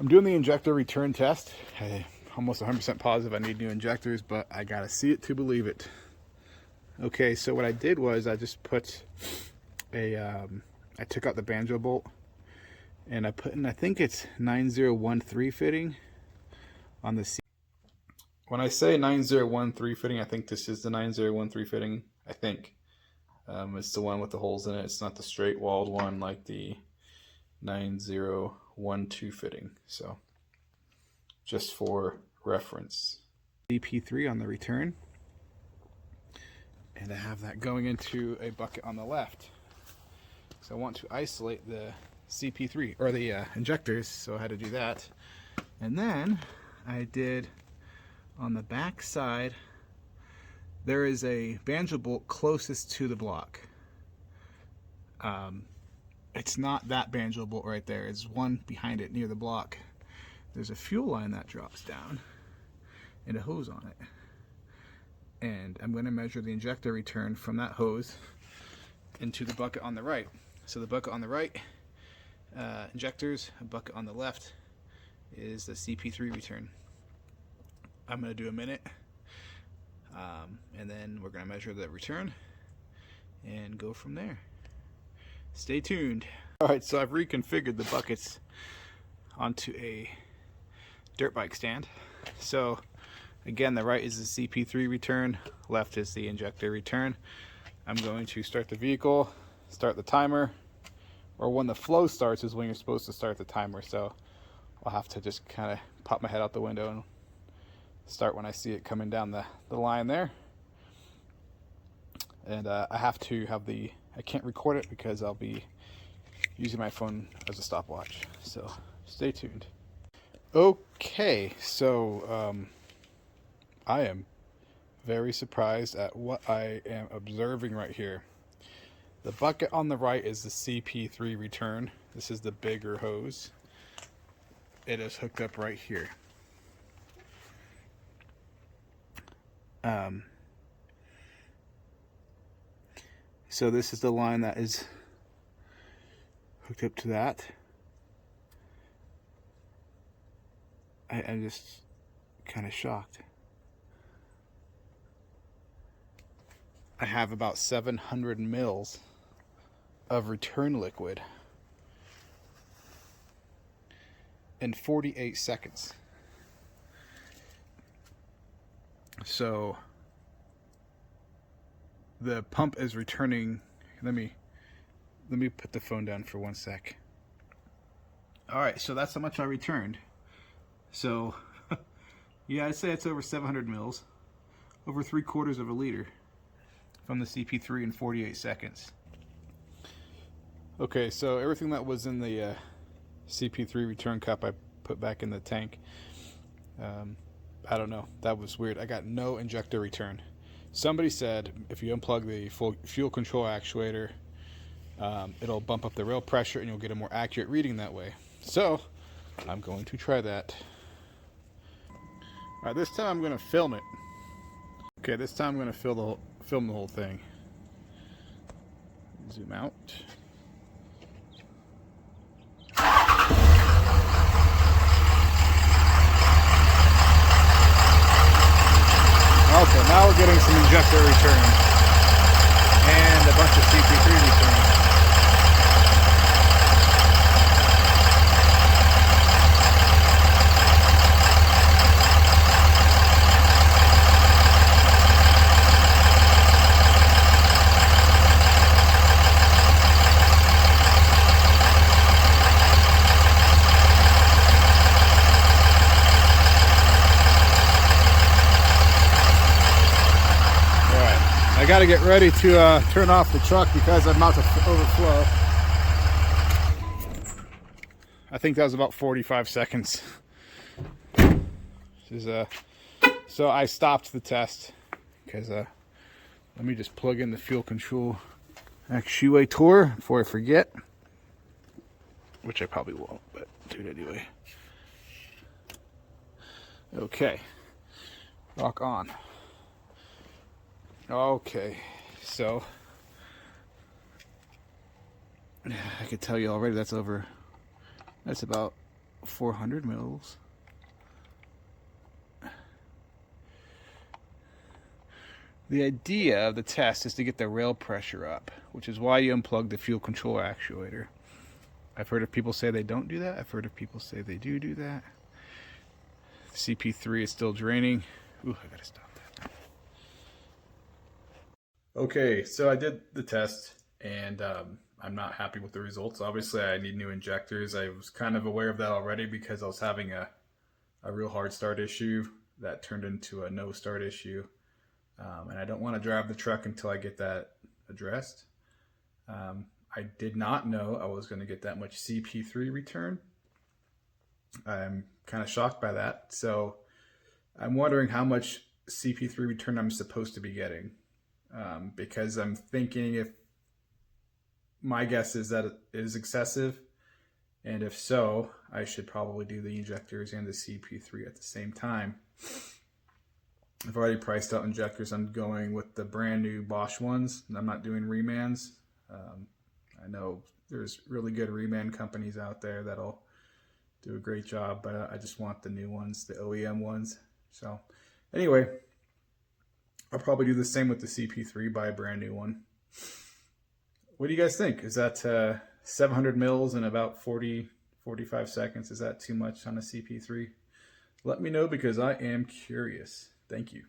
I'm doing the injector return test. I'm almost 100% positive I need new injectors, but I gotta see it to believe it. Okay, so what I did was I just put a, I took out the banjo bolt and I put in, I think it's 9013 fitting on the C. When I say 9013 fitting, I think this is the 9013 fitting, I think. It's the one with the holes in it. It's not the straight walled one like the 9012 fitting. So just for reference. CP3 on the return. And I have that going into a bucket on the left. So I want to isolate the CP3 or the injectors, so I had to do that. And then I did on the back side, there is a banjo bolt closest to the block. It's not that banjo bolt right there. It's one behind it near the block. There's a fuel line that drops down and a hose on it. And I'm going to measure the injector return from that hose into the bucket on the right. So the bucket on the right, injectors, a bucket on the left is the CP3 return. I'm going to do a minute, and then we're going to measure the return and go from there. Stay tuned. Alright, so I've reconfigured the buckets onto a dirt bike stand. So again, the right is the CP3 return, left is the injector return. I'm going to start the vehicle, start the timer, or when the flow starts is when you're supposed to start the timer. So I'll have to just kind of pop my head out the window and start when I see it coming down the line there. And I have to have I can't record it because I'll be using my phone as a stopwatch. So stay tuned. Okay, so I am very surprised at what I am observing right here. The bucket on the right is the CP3 return. This is the bigger hose. It is hooked up right here. So this is the line that is hooked up to that. I'm just kind of shocked. I have about 700 mils of return liquid in 48 seconds. So the pump is returning. Let me put the phone down for 1 sec. All right, so that's how much I returned. So yeah, I'd say it's over 700 mils, over 3/4 of a liter from the CP3 in 48 seconds. Okay, so everything that was in the CP3 return cup I put back in the tank. I don't know, that was weird. I got no injector return. Somebody said if you unplug the fuel control actuator, it'll bump up the rail pressure and you'll get a more accurate reading that way. So I'm going to try that. Alright, this time I'm going to film it. Okay, this time I'm going to film the whole thing. Zoom out. Okay, now we're getting some injector return and a bunch of CP3 return. I got to get ready to turn off the truck because I'm about to overflow. I think that was about 45 seconds. So I stopped the test because let me just plug in the fuel control actuator before I forget, which I probably won't, but do it anyway. Okay, rock on. Okay, so I can tell you already that's about 400 mils. The idea of the test is to get the rail pressure up, which is why you unplug the fuel control actuator. I've heard of people say they don't do that. I've heard of people say they do that. CP3 is still draining. Ooh, I gotta stop that. Okay, so I did the test, and I'm not happy with the results. Obviously, I need new injectors. I was kind of aware of that already because I was having a real hard start issue that turned into a no start issue. And I don't want to drive the truck until I get that addressed. I did not know I was going to get that much CP3 return. I'm kind of shocked by that. So I'm wondering how much CP3 return I'm supposed to be getting. Because I'm thinking, if my guess is that it is excessive, and if so, I should probably do the injectors and the CP3 at the same time. I've already priced out injectors. I'm going with the brand new Bosch ones. I'm not doing remans. I know there's really good reman companies out there that'll do a great job, but I just want the new ones, the OEM ones. So anyway, I'll probably do the same with the CP3, buy a brand new one. What do you guys think? Is that 700 mils in about 45 seconds? Is that too much on a CP3? Let me know because I am curious. Thank you.